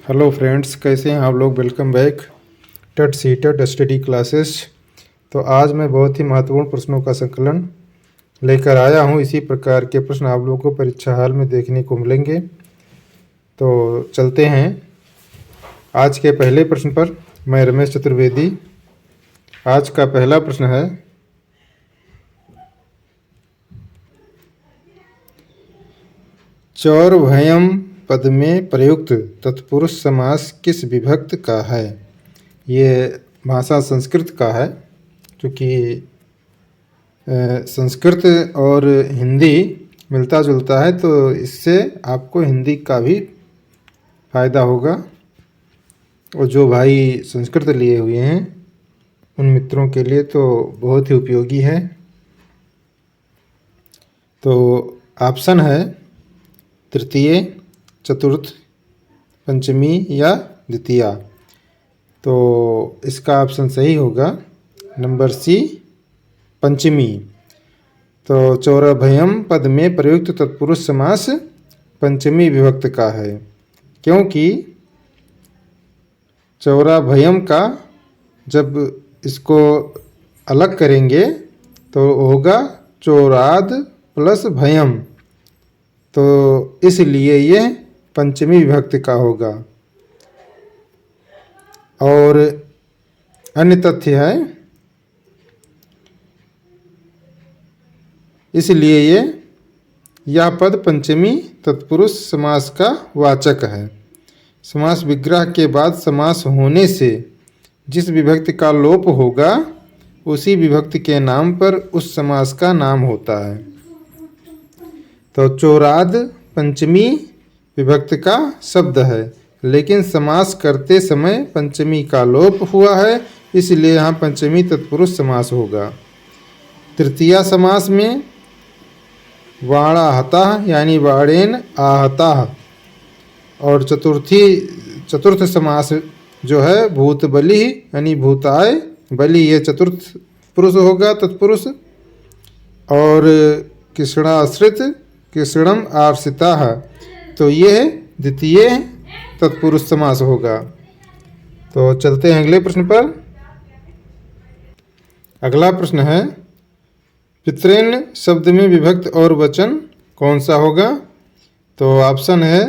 Hello friends, कैसे हैं आप लोग। Welcome back TET C TET study classes. तो आज मैं बहुत ही महत्वपूर्ण प्रश्नों का संकलन लेकर आया हूं। इसी प्रकार के प्रश्न आप लोगों को परीक्षा हाल में देखने को मिलेंगे। तो चलते हैं आज के पहले प्रश्न पर। मैं रमेश चतुर्वेदी। आज का पहला प्रश्न है, चौरभयम पद में प्रयुक्त तत्पुरुष समास किस विभक्त का है। ये भाषा संस्कृत का है, क्योंकि संस्कृत और हिंदी मिलता जुलता है, तो इससे आपको हिंदी का भी फायदा होगा। और जो भाई संस्कृत लिए हुए हैं उन मित्रों के लिए तो बहुत ही उपयोगी है। तो ऑप्शन है तृतीय, चतुर्थ, पंचमी या द्वितीया। तो इसका ऑप्शन सही होगा नंबर सी, पंचमी। तो चौरभयम पद में प्रयुक्त तत्पुरुष समास पंचमी विभक्त का है, क्योंकि चौराभयम का जब इसको अलग करेंगे तो होगा चौराद प्लस भयम, तो इसलिए ये पंचमी विभक्ति का होगा। और अन्य तथ्य है, इसलिए यह पद पंचमी तत्पुरुष समास का वाचक है। समास विग्रह के बाद समास होने से जिस विभक्ति का लोप होगा उसी विभक्ति के नाम पर उस समास का नाम होता है। तो चौराद पंचमी विभक्ति का शब्द है, लेकिन समास करते समय पंचमी का लोप हुआ है, इसलिए यहाँ पंचमी तत्पुरुष समास होगा। तृतीया समास में वाणाहतः यानी वाणेन आहतः, और चतुर्थ समास जो है भूत बलि यानी भूताय बलि, ये चतुर्थ पुरुष होगा तत्पुरुष। और कृष्णाश्रित कृष्णम आश्रिता, तो ये द्वितीय तत्पुरुष समास होगा। तो चलते हैं अगले प्रश्न पर। अगला प्रश्न है, पितृन शब्द में विभक्त और वचन कौन सा होगा। तो ऑप्शन है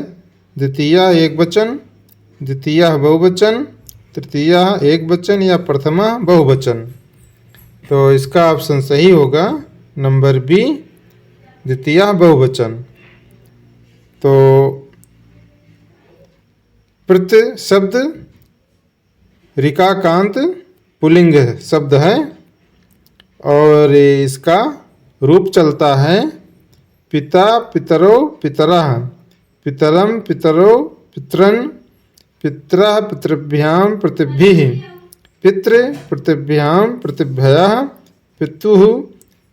द्वितीया एक वचन, द्वितीया बहुवचन, तृतीया एक वचन या प्रथमा बहुवचन। तो इसका ऑप्शन सही होगा नंबर बी, द्वितीया बहुवचन। तो प्रत शब्द रिकाकांत पुल्लिंग शब्द है, और इसका रूप चलता है पिता पितरो पितरः, पितरम पितरो पितरन, पितरः पितृभ्याम पितृभ्यः, पितृ पितृभ्याम पितृभ्यः, पितुः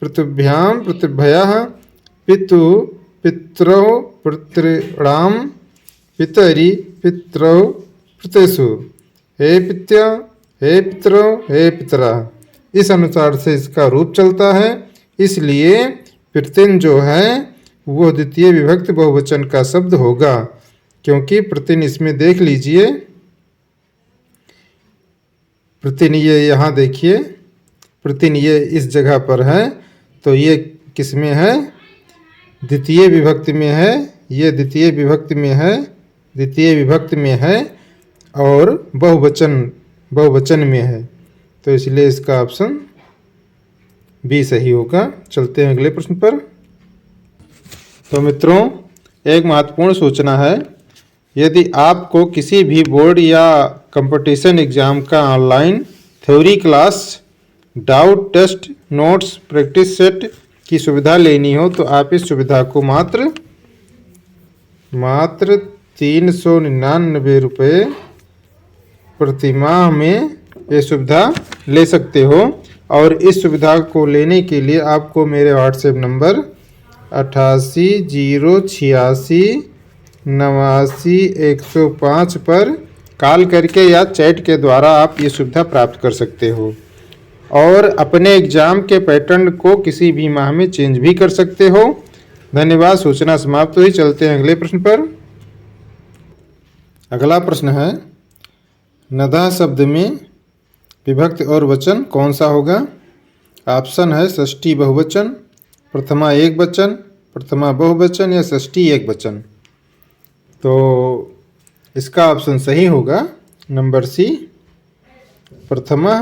पितृभ्याम पितृभ्यः, पितु पितरौ पितॄणाम, पितरि पितरौ पितृषु, हे पित्य हे पितरौ हे पितरः। इस अनुसार से इसका रूप चलता है, इसलिए पितृन जो है वो द्वितीय विभक्त बहुवचन का शब्द होगा। क्योंकि प्रतिन इसमें देख लीजिए, प्रतिन ये यहाँ देखिए, प्रतिन ये इस जगह पर है, तो ये किस में है, द्वितीय विभक्ति में है। ये द्वितीय विभक्ति में है, द्वितीय विभक्ति में है, और बहुवचन में है, तो इसलिए इसका ऑप्शन बी सही होगा। चलते हैं अगले प्रश्न पर। तो मित्रों, एक महत्वपूर्ण सूचना है, यदि आपको किसी भी बोर्ड या कंपटीशन एग्जाम का online theory class, doubt test, notes, practice set की सुविधा लेनी हो तो आप इस सुविधा को मात्र 399 रुपये प्रतिमाह में ये सुविधा ले सकते हो। और इस सुविधा को लेने के लिए आपको मेरे व्हाट्सएप नंबर 88 086 89 105 पर कॉल करके या चैट के द्वारा आप ये सुविधा प्राप्त कर सकते हो, और अपने एग्जाम के पैटर्न को किसी भी माह में चेंज भी कर सकते हो। धन्यवाद। सूचना समाप्त हुई। चलते हैं अगले प्रश्न पर। अगला प्रश्न है, नदा शब्द में विभक्ति और वचन कौन सा होगा? ऑप्शन है षष्ठी बहुवचन, प्रथमा एक वचन, प्रथमा बहुवचन या षष्ठी एक वचन। तो इसका ऑप्शन सही होगा नंबर सी, प्रथमा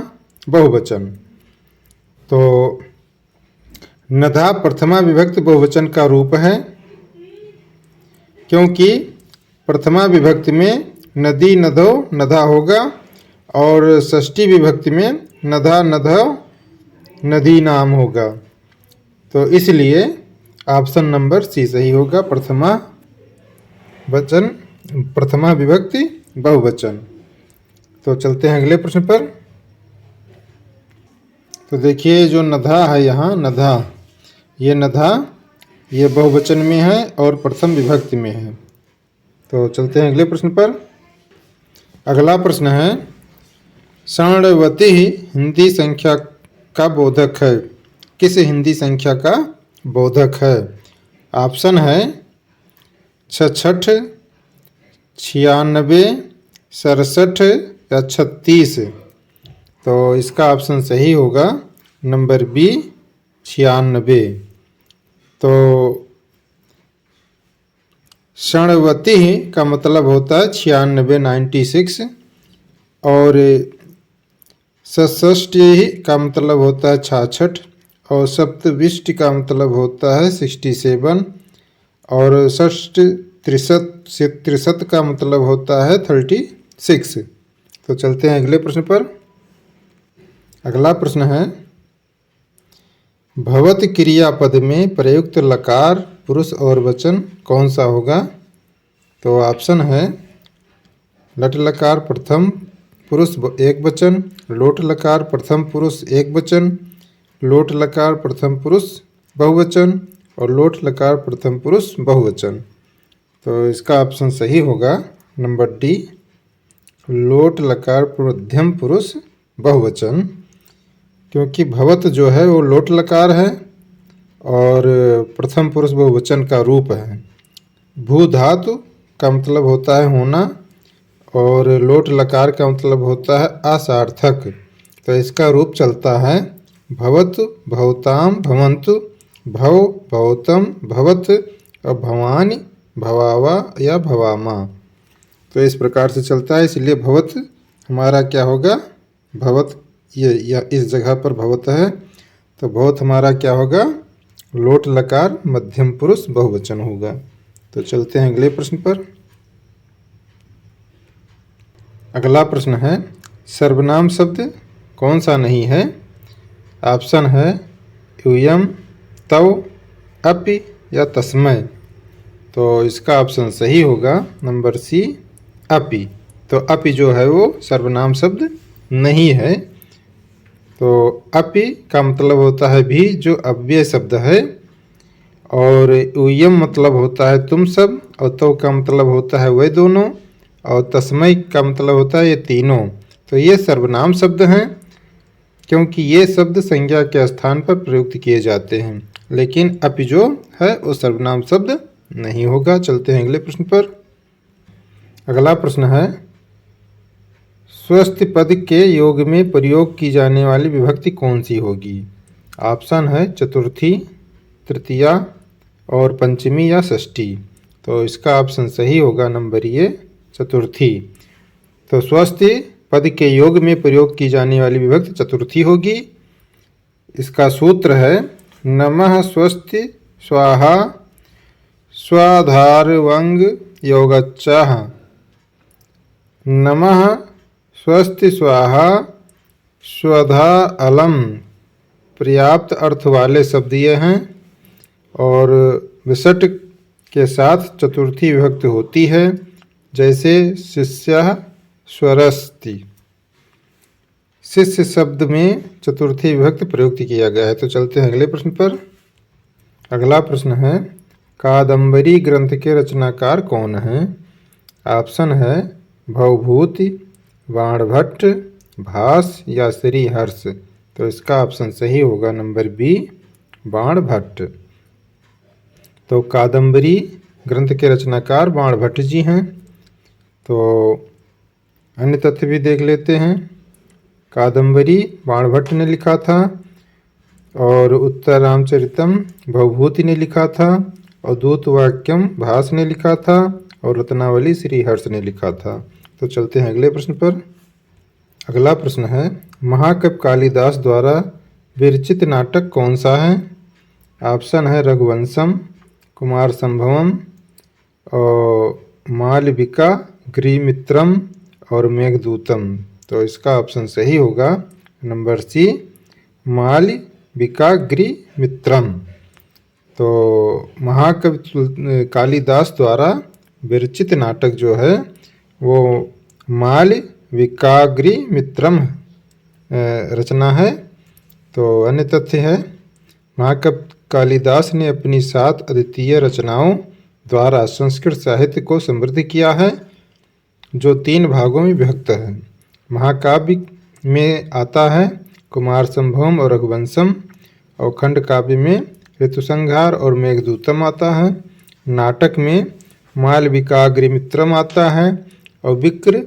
बहुवचन। तो नदा प्रथमा विभक्ति बहुवचन का रूप है, क्योंकि प्रथमा विभक्ति में नदी नदो नदा होगा और षष्ठी विभक्ति में नदा नदौ नदी नाम होगा। तो इसलिए ऑप्शन नंबर सी सही होगा, प्रथमा वचन, प्रथमा विभक्ति बहुवचन। तो चलते हैं अगले प्रश्न पर। तो देखिए जो नधा है यहाँ, नधा, ये नधा ये बहुवचन में है और प्रथम विभक्ति में है। तो चलते हैं अगले प्रश्न पर। अगला प्रश्न है, षण्वती हिंदी संख्या का बोधक है, किस हिंदी संख्या का बोधक है? ऑप्शन है 66, 96, 67 या 36। तो इसका ऑप्शन सही होगा नंबर बी, 96। तो षण्वती का मतलब होता है 96, 96, और षष्ठी का मतलब होता है 66, और सप्तविष्टि का मतलब होता है 67, और षष्ठ त्रिशत का मतलब होता है 36। तो चलते हैं अगले प्रश्न पर। अगला प्रश्न है, भवत क्रियापद में प्रयुक्त लकार पुरुष और वचन कौन सा होगा? तो ऑप्शन है लट लकार प्रथम पुरुष एक वचन, लोट लकार प्रथम पुरुष एक वचन, लोट लकार प्रथम पुरुष बहुवचन और लोट लकार प्रथम पुरुष बहुवचन। तो इसका ऑप्शन सही होगा नंबर डी, लोट लकार मध्यम पुरुष बहुवचन, क्योंकि भवत जो है वो लोट लकार है और प्रथम पुरुष बहुवचन का रूप है। भू धातु का मतलब होता है होना और लोट लकार का मतलब होता है असार्थक। तो इसका रूप चलता है भवत, भवताम, भवन्तु, भव, भवतम, भवत और भवानी, भवावा या भवामा। तो इस प्रकार से चलता है, इसलिए भवत हमारा क्या होगा? भवत ये इस जगह पर भवत है, तो भवत हमारा क्या होगा? लोट लकार मध्यम पुरुष बहुवचन होगा। तो चलते हैं अगले प्रश्न पर। अगला प्रश्न है, सर्वनाम शब्द कौन सा नहीं है? ऑप्शन है यूयम, तव, अपि या तस्मय। तो इसका ऑप्शन सही होगा नंबर सी, अपि। तो अपि जो है वो सर्वनाम शब्द नहीं है। तो अपि का मतलब होता है भी, जो अव्यय शब्द है, और यूयम मतलब होता है तुम सब, और तव का मतलब होता है वे दोनों, और तस्मय का मतलब होता है ये तीनों। तो ये सर्वनाम शब्द हैं, क्योंकि ये शब्द संज्ञा के स्थान पर प्रयुक्त किए जाते हैं। लेकिन अपि जो है वो सर्वनाम शब्द नहीं होगा। चलते हैं अगले प्रश्न पर। अगला प्रश्न है, स्वस्थ पद के योग में प्रयोग की जाने वाली विभक्ति कौन सी होगी? ऑप्शन है चतुर्थी, तृतीया और पंचमी या षष्ठी। तो इसका ऑप्शन सही होगा नंबर ये, चतुर्थी। तो स्वस्थ पद के योग में प्रयोग की जाने वाली विभक्ति चतुर्थी होगी। इसका सूत्र है नमः स्वस्ति स्वाहा स्वाधारवंग योगच्चाः। नमः स्वस्ति स्वाहा स्वधा अलम पर्याप्त अर्थ वाले शब्द ये हैं, और विसर्ग के साथ चतुर्थी विभक्ति होती है, जैसे शिष्यः स्वरस्ति। शिष्य शब्द में चतुर्थी विभक्ति प्रयुक्त किया गया है। तो चलते हैं अगले प्रश्न पर। अगला प्रश्न है, कादंबरी ग्रंथ के रचनाकार कौन हैं? ऑप्शन है भवभूति, बाणभट्ट, भास या श्री हर्ष। तो इसका ऑप्शन सही होगा नंबर बी, बाणभट्ट। तो कादंबरी ग्रंथ के रचनाकार बाणभट्ट जी हैं। तो अन्य तथ्य भी देख लेते हैं। कादम्बरी बाणभट्ट ने लिखा था और उत्तर रामचरितम भवभूति ने लिखा था और दूत वाक्यम भास ने लिखा था और रत्नावली श्रीहर्ष ने लिखा था। तो चलते हैं अगले प्रश्न पर। अगला प्रश्न है, महाकवि कालिदास द्वारा विरचित नाटक कौन सा है? ऑप्शन है रघुवंशम, कुमार संभवम और मालविका गृहमित्रम और मेघदूतम। तो इसका ऑप्शन सही होगा नंबर सी, मालविका गृहमित्रम। तो महाकवि कालिदास द्वारा विरचित नाटक जो है वो मालविका गृहमित्रम रचना है। तो अन्य तथ्य है, महाकवि कालिदास ने अपनी 7 अद्वितीय रचनाओं द्वारा संस्कृत साहित्य को समृद्ध किया है, जो 3 भागों में विभक्त है। महाकाव्य में आता है कुमार संभवम और रघुवंशम, और खंड काव्य में ऋतुसंहार और मेघदूतम आता है। नाटक में मालविका गृहमित्रम आता है और विक्र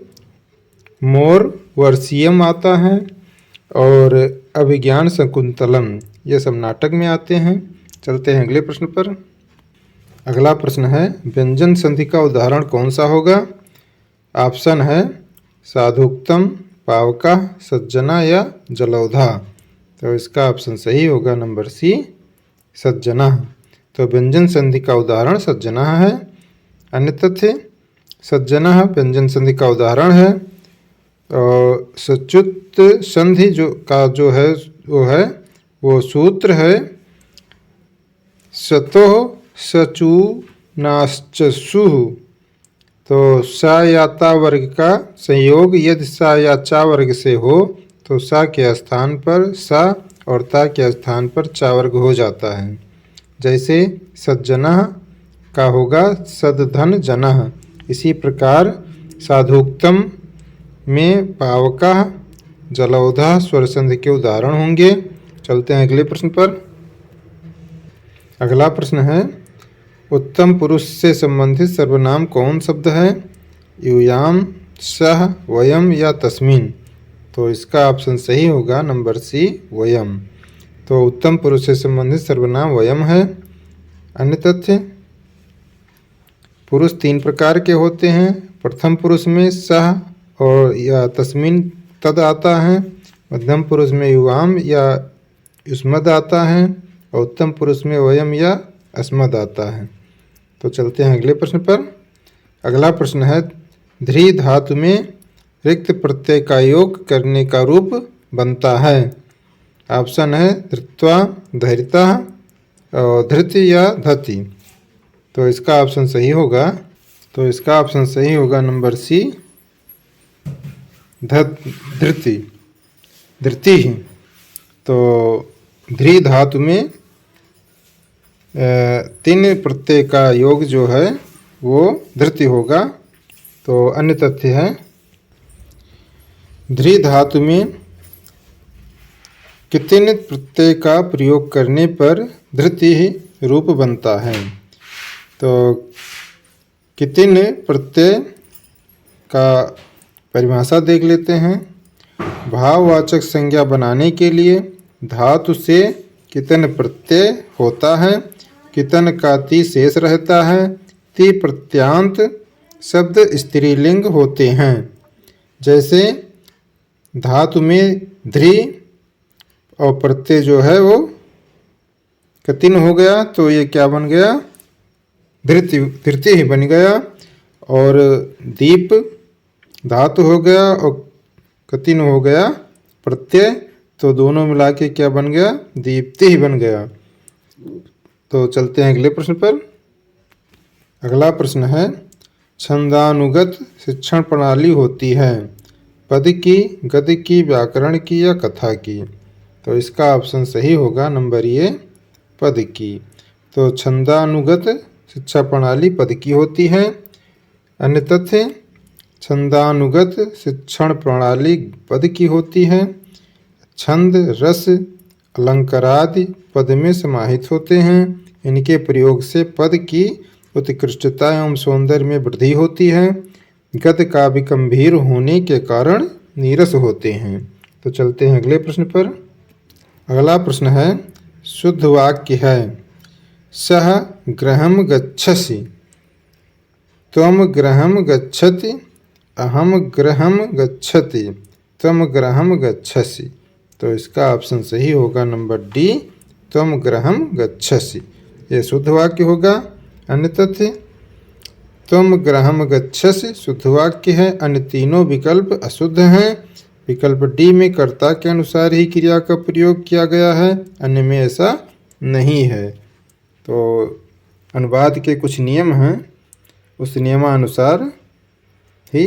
मोर वर्षीयम आता है और अभिज्ञान शकुंतलम, ये सब नाटक में आते हैं। चलते हैं अगले प्रश्न पर। अगला प्रश्न है, व्यंजन संधि का उदाहरण कौन सा होगा? ऑप्शन है साधुक्तम, पावका, सज्जना या जलौधा। तो इसका ऑप्शन सही होगा नंबर सी, सज्जना। तो व्यंजन संधि का उदाहरण सज्जना है। अन्य तथ्य, सज्जना व्यंजन संधि का उदाहरण है। और सचुत संधि जो है वो सूत्र है सतो सचु नाश्चसु। तो सा या ता वर्ग का संयोग यदि सा या चा वर्ग से हो तो सा के स्थान पर सा और ता के स्थान पर चा वर्ग हो जाता है। जैसे सज्जनः का होगा सदधन जनः। इसी प्रकार साधुक्तम में पावका, जलौधा स्वर संधि के उदाहरण होंगे। चलते हैं अगले प्रश्न पर। अगला प्रश्न है, उत्तम पुरुष से संबंधित सर्वनाम कौन शब्द है? यूयाम, सह, वयम या तस्मिन। तो इसका ऑप्शन सही होगा नंबर सी, वयम। तो उत्तम पुरुष से संबंधित सर्वनाम वयम है। अन्य तथ्य, पुरुष 3 प्रकार के होते हैं। प्रथम पुरुष में सह और या तस्मिन तद आता है। मध्यम पुरुष में युवाम या युष्मद आता है और उत्तम पुरुष में वयम या अस्मद आता है। तो चलते हैं अगले प्रश्न पर। अगला प्रश्न है, ध्री धातु में रिक्त प्रत्यय का योग करने का रूप बनता है। ऑप्शन है धृत्वा, धैर्यता और धृति या धति। तो इसका ऑप्शन सही होगा नंबर सी, धृति, धृति ही। तो ध्री धातु में 3 प्रत्यय का योग जो है वो धृति होगा। तो अन्य तथ्य है, ध्री धातु में कितिन प्रत्यय का प्रयोग करने पर धृति ही रूप बनता है। तो कितिन प्रत्यय का परिभाषा देख लेते हैं। भाववाचक संज्ञा बनाने के लिए धातु से कितन प्रत्यय होता है। कितन का ती शेष रहता है। ती प्रत्यांत शब्द स्त्रीलिंग होते हैं। जैसे धातु में ध्री और प्रत्यय जो है वो कतिन हो गया तो ये क्या बन गया, धृति ही बन गया। और दीप धातु हो गया और कतिन हो गया प्रत्यय, तो दोनों मिला के क्या बन गया, दीप्ति ही बन गया। तो चलते हैं अगले प्रश्न पर। अगला प्रश्न है, छंदानुगत शिक्षण प्रणाली होती है पद की, गद्य की, व्याकरण की या कथा की। तो इसका ऑप्शन सही होगा नंबर ए, पद की। तो छंदानुगत शिक्षा प्रणाली पद की होती है। अन्य तथ्य, छंदानुगत शिक्षण प्रणाली पद की होती है। छंद, रस, अलंकारादि पद में समाहित होते हैं। इनके प्रयोग से पद की उत्कृष्टता एवं सौंदर्य में वृद्धि होती है। गद काव्य गंभीर होने के कारण नीरस होते हैं। तो चलते हैं अगले प्रश्न पर। अगला प्रश्न है, शुद्ध वाक्य है सह गृहं गच्छसि, त्वं गृहं गच्छति, अहम गृहं गच्छति, त्वं गृहं गच्छसि। तो इसका ऑप्शन सही होगा नंबर डी, त्वं गृहं गच्छसि। ये शुद्ध वाक्य होगा। अन्य तथ्य, त्वं गृहं गच्छसि शुद्ध वाक्य है, अन्य तीनों विकल्प अशुद्ध हैं। विकल्प डी में कर्ता के अनुसार ही क्रिया का प्रयोग किया गया है, अन्य में ऐसा नहीं है। तो अनुवाद के कुछ नियम हैं, उस नियमानुसार ही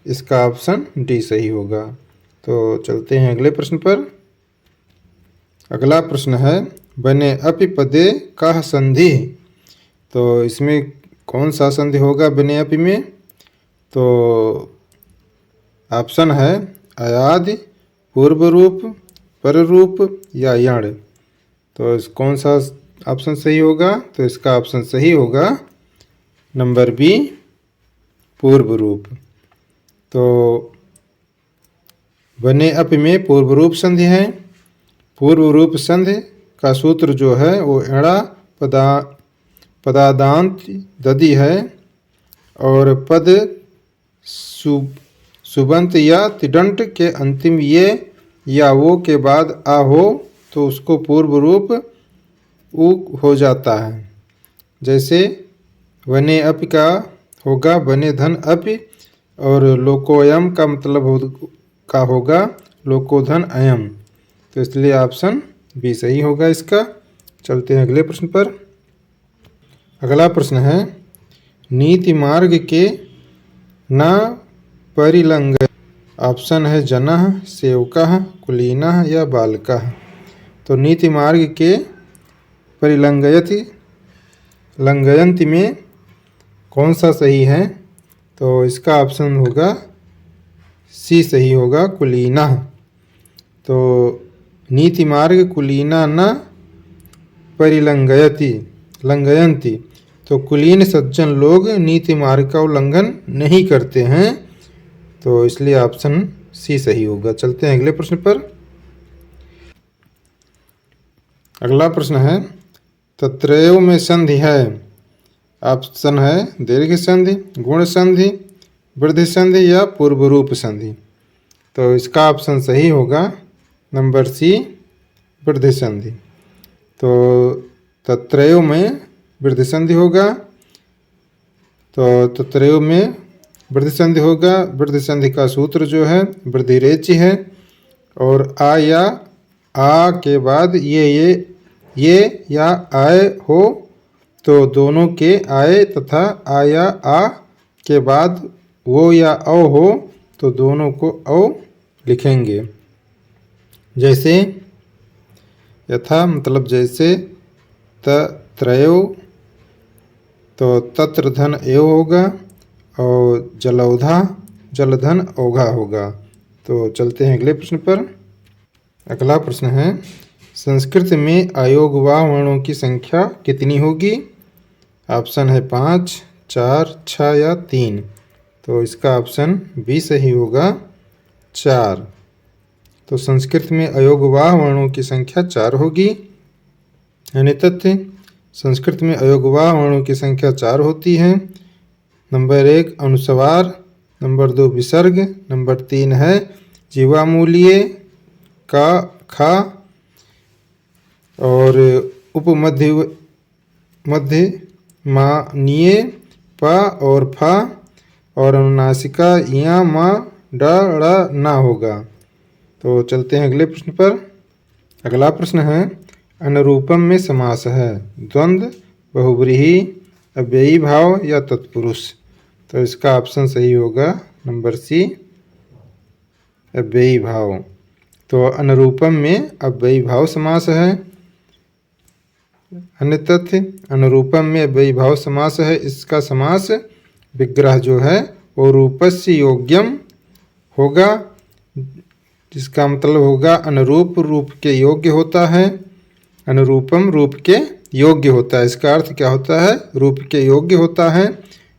इसका ऑप्शन डी सही होगा। तो चलते हैं अगले प्रश्न पर। अगला प्रश्न है, बने अपि पदे कः संधि। तो इसमें कौन सा संधि होगा बने अपि में? तो ऑप्शन है अयादि, पूर्व रूप, पर रूप या यण। तो इस कौन सा ऑप्शन सही होगा? तो इसका ऑप्शन सही होगा नंबर बी, पूर्व रूप। तो बने अपि में पूर्व रूप संधि है। पूर्व रूप संधि का सूत्र जो है वो एड़ा पदादांत ददि है, और पद सुबंत या तिडंट के अंतिम ये या वो के बाद आ हो तो उसको पूर्व रूप उ हो जाता है। जैसे वने अपि का होगा बने धन अपि, और लोकोयम का मतलब का होगा लोकोधन अयम। तो इसलिए ऑप्शन बी सही होगा इसका। चलते हैं अगले प्रश्न पर। अगला प्रश्न है, नीति मार्ग के न परिलंग। ऑप्शन है जनः, सेवकः, कुलीनः या बालकः। तो नीति मार्ग के परिलंगयति लंघयन्ति में कौन सा सही है? तो इसका ऑप्शन होगा सी सही होगा, कुलीनः। तो नीति मार्ग कुलीना न परिलंघयति लंघयन्ति। तो कुलीन सज्जन लोग नीति मार्ग का उल्लंघन नहीं करते हैं, तो इसलिए ऑप्शन सी सही होगा। चलते हैं अगले प्रश्न पर। अगला प्रश्न है, तत्रैव में संधि है। ऑप्शन है दीर्घ संधि, गुण संधि, वृद्धि संधि या पूर्व रूप संधि। तो इसका ऑप्शन सही होगा नंबर सी, वृद्धि संधि। तो तत्रैव में वृद्धि संधि होगा। तो तत्रैव में वृद्धि संधि होगा। वृद्धि संधि का सूत्र जो है वृद्धि रेचि है, और आ या आ के बाद ये या आए हो तो दोनों के आए, तथा आ या आ के बाद वो या औ हो तो दोनों को औ लिखेंगे। जैसे यथा मतलब जैसे तत्रैव, तो तत्र धन एव होगा, और जलौधा जलधन औघा होगा। तो चलते हैं अगले प्रश्न पर। अगला प्रश्न है, संस्कृत में अयोगवाह वर्णों की संख्या कितनी होगी? ऑप्शन है 5, 4, 6 या 3। तो इसका ऑप्शन बी सही होगा, 4। तो संस्कृत में अयोगवाह वर्णों की संख्या 4 होगी। अन्य तथ्य, संस्कृत में अयोगवाह वर्णों की संख्या 4 होती है। नंबर 1 अनुस्वार, नंबर 2 विसर्ग, नंबर 3 है जीवामूलीय का खा, और उपमध्य मानीय पा और फा, और अनुनासिका या मा डा ड़ा ना होगा। तो चलते हैं अगले प्रश्न पर। अगला प्रश्न है, अनुरूपम में समास है द्वंद्व, बहुव्रीहि, अव्ययी भाव या तत्पुरुष। तो इसका ऑप्शन सही होगा नंबर सी, अव्ययी भाव। तो अनुरूपम में अव्ययी भाव समास है। अन्य तथ्य, अनुरूपम में अव्ययी भाव समास है। इसका समास विग्रह जो है वो रूपस्य योग्यम होगा, जिसका मतलब होगा अनुरूप रूप के योग्य होता है, अनुरूपम रूप के योग्य होता है। इसका अर्थ क्या होता है? रूप के योग्य होता है।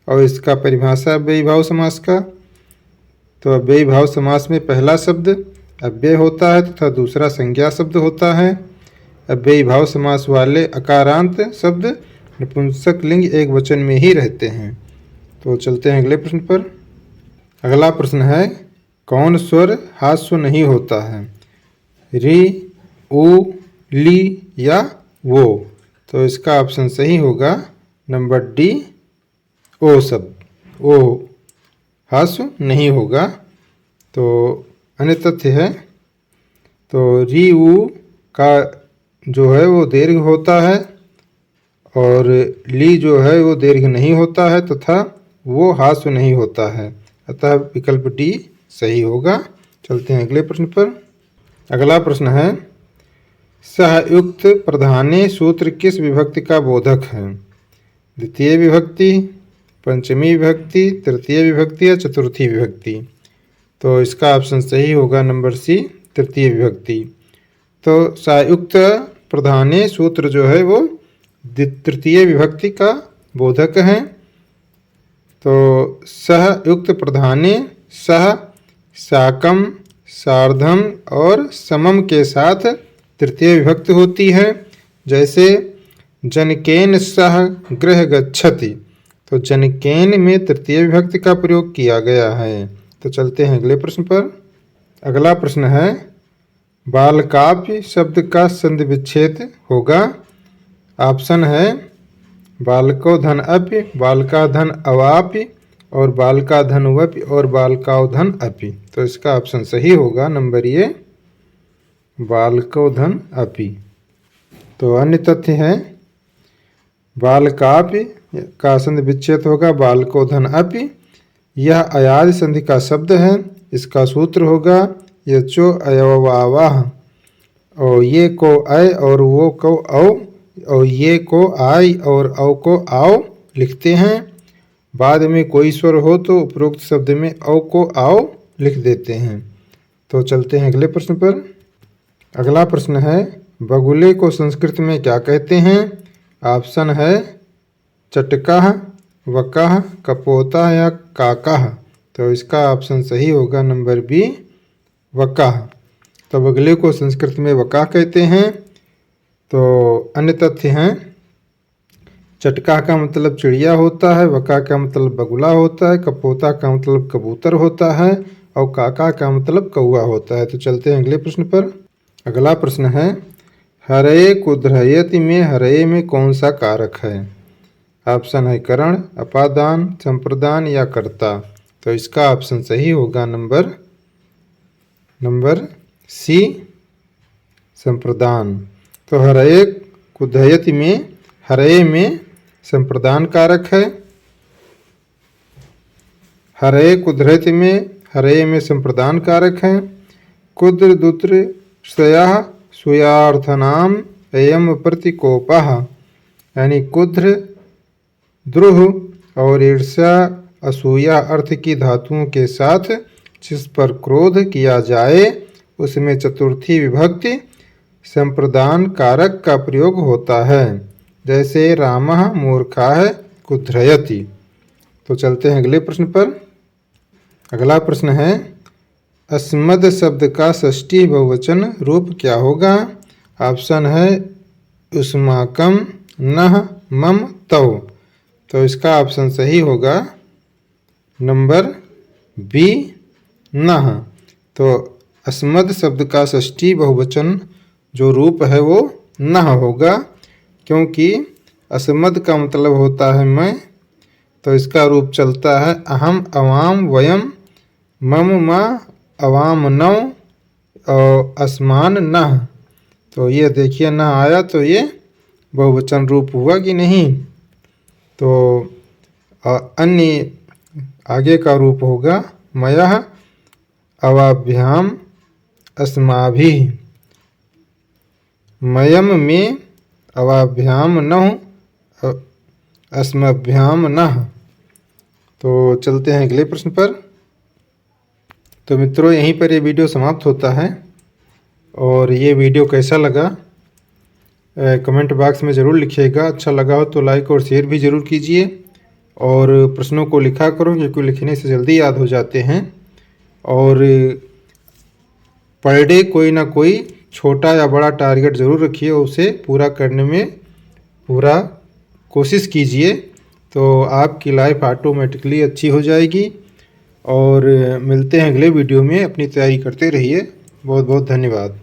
और इसका परिभाषा अव्ययी भाव समास का तो अव्ययी भाव समास में पहला शब्द अव्यय होता है तथा दूसरा संज्ञा शब्द होता है। अव्ययी भाव समास वाले अकारांत शब्द नपुंसक लिंग एक वचन में ही रहते हैं। तो चलते हैं अगले प्रश्न पर। अगला प्रश्न है, कौन स्वर हास्य नहीं होता है? री, उ, ली या वो? तो इसका ऑप्शन सही होगा नंबर डी, ओ शब्द। ओ हास्य नहीं होगा। तो अन्य तथ्य है, तो री उ का जो है वो दीर्घ होता है और ली जो है वो दीर्घ नहीं होता है तथा वो हास्य नहीं होता है, अतः विकल्प डी सही होगा। चलते हैं अगले प्रश्न पर। अगला प्रश्न है, सहयुक्त प्रधाने सूत्र किस विभक्ति का बोधक है? द्वितीय विभक्ति, पंचमी विभक्ति, तृतीय विभक्ति या चतुर्थी विभक्ति? तो इसका ऑप्शन सही होगा नंबर सी, तृतीय विभक्ति। तो सहयुक्त प्रधाने सूत्र जो है वो तृतीय विभक्ति का बोधक है। तो सहयुक्त प्रधाने सह, साकम, सार्धम और समम के साथ तृतीय विभक्ति होती है। जैसे जनकेन सह गृह गच्छति, तो जनकेन में तृतीय विभक्ति का प्रयोग किया गया है। तो चलते हैं अगले प्रश्न पर। अगला प्रश्न है, बालकाव्य शब्द का संधि विच्छेद होगा। ऑप्शन है बालको धन अपि, बालका धन अवापि और बालका धन वपि और बालकाओ धन अपि। तो इसका ऑप्शन सही होगा नंबर ए, बालको धन अपि। तो अन्य तथ्य हैं, बालकाव्य का संधि विच्छेद होगा बालको धन अपि। यह अयाज संधि का शब्द है। इसका सूत्र होगा यचो अयवावाह, और ये को अय और वो को औ, और ये को आई और औ को आओ लिखते हैं। बाद में कोई स्वर हो तो उपरोक्त शब्द में औ को आओ लिख देते हैं। तो चलते हैं अगले प्रश्न पर। अगला प्रश्न है, बगुले को संस्कृत में क्या कहते हैं? ऑप्शन है चटकाह, वकाह, कपोता या काकाह। तो इसका ऑप्शन सही होगा नंबर बी, वकाह। तो बगुले को संस्कृत में वकाह कहते हैं। तो अन्य तथ्य हैं, चटकाह का मतलब चिड़िया होता है, वकाह का मतलब बगुला होता है, कपोता का मतलब कबूतर होता है और काका का मतलब कौआ होता है। तो चलते हैं अगले प्रश्न पर। अगला प्रश्न है, हरये कुद्रयति में हरये में कौन सा कारक है? ऑप्शन है करण, अपादान, संप्रदान या कर्ता। तो इसका ऑप्शन सही होगा नंबर सी, संप्रदान। तो हरये कुद्रयति में हरये में संप्रदान कारक है। हरये कुद्रयति में हरये में संप्रदान कारक है। कुद्र दुत्र स्वयः सुयार्थनाम एयम प्रतिकोपः, यानी कुद्र, द्रुह और ईर्ष्या असूया अर्थ की धातुओं के साथ जिस पर क्रोध किया जाए उसमें चतुर्थी विभक्ति संप्रदान कारक का प्रयोग होता है। जैसे रामः मूर्खाः कुद्रयति। तो चलते हैं अगले प्रश्न पर। अगला प्रश्न है, अस्मद शब्द का षष्ठी बहुवचन रूप क्या होगा? ऑप्शन है युष्माकं, नः, मम, तौ। तो इसका ऑप्शन सही होगा नंबर बी, नः। तो अस्मद शब्द का षष्ठी बहुवचन जो रूप है वो नः होगा, क्योंकि अस्मद का मतलब होता है मैं। तो इसका रूप चलता है अहम, अवाम, वयम, मम, मा, अवाम, नौ और अस्मान, नः। तो ये देखिए नः आया, तो ये बहुवचन रूप हुआ कि नहीं? तो अन्य आगे का रूप होगा मयः, अवाभ्याम, अस्माभिः। मयम में अवाभ्याम नः, अस्मभ्याम नः। तो चलते हैं अगले प्रश्न पर। तो मित्रों, यहीं पर ये वीडियो समाप्त होता है। और ये वीडियो कैसा लगा कमेंट बॉक्स में ज़रूर लिखिएगा। अच्छा लगा हो तो लाइक और शेयर भी ज़रूर कीजिए और प्रश्नों को लिखा करो, क्योंकि लिखने से जल्दी याद हो जाते हैं। और पर डे कोई ना कोई छोटा या बड़ा टारगेट ज़रूर रखिए, उसे पूरा करने में पूरा कोशिश कीजिए, तो आपकी लाइफ ऑटोमेटिकली अच्छी हो जाएगी। और मिलते हैं अगले वीडियो में, अपनी तैयारी करते रहिए। बहुत बहुत धन्यवाद।